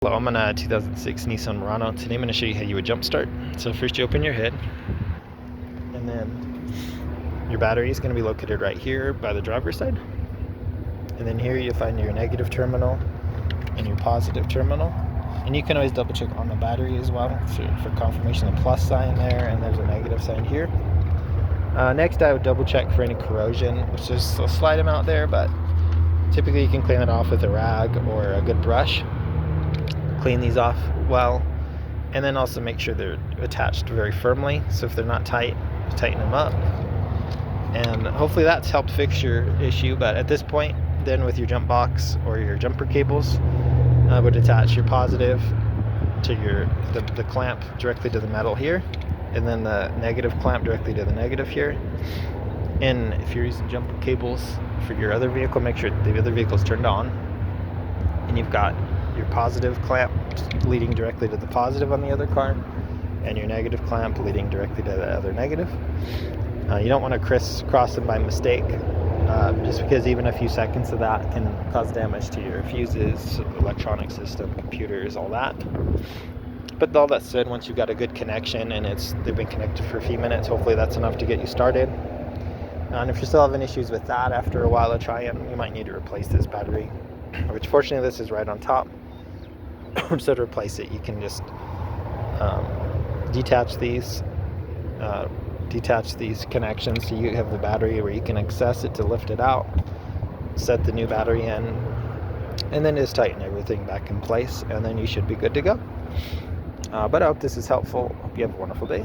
Hello, I'm on a 2006 Nissan Murano. Today I'm going to show you how you would jump start. So first you open your hood, and then your battery is going to be located right here by the driver's side. And then here you find your negative terminal and your positive terminal. And you can always double check on the battery as well for confirmation. The plus sign there, and there's a negative sign here. Next I would double check for any corrosion, which is a slight amount there, but typically you can clean it off with a rag or a good brush. Clean these off well, and then also make sure they're attached very firmly. So if they're not tight, tighten them up, and hopefully that's helped fix your issue. But at this point, then with your jump box or your jumper cables, I would attach your positive to the clamp directly to the metal here, and then the negative clamp directly to the negative here. And if you're using jumper cables for your other vehicle, make sure the other vehicle is turned on, and you've got your positive clamp leading directly to the positive on the other car, and your negative clamp leading directly to the other negative. You don't want to crisscross them by mistake, just because even a few seconds of that can cause damage to your fuses, electronic system, computers, all that. But all that said, once you've got a good connection and they've been connected for a few minutes, hopefully that's enough to get you started. And if you're still having issues with that after a while of trying, you might need to replace this battery, which fortunately this is right on top. So to replace it, you can just detach these connections, so you have the battery where you can access it to lift it out, set the new battery in, and then just tighten everything back in place, and then you should be good to go. But I hope this is helpful. Hope you have a wonderful day.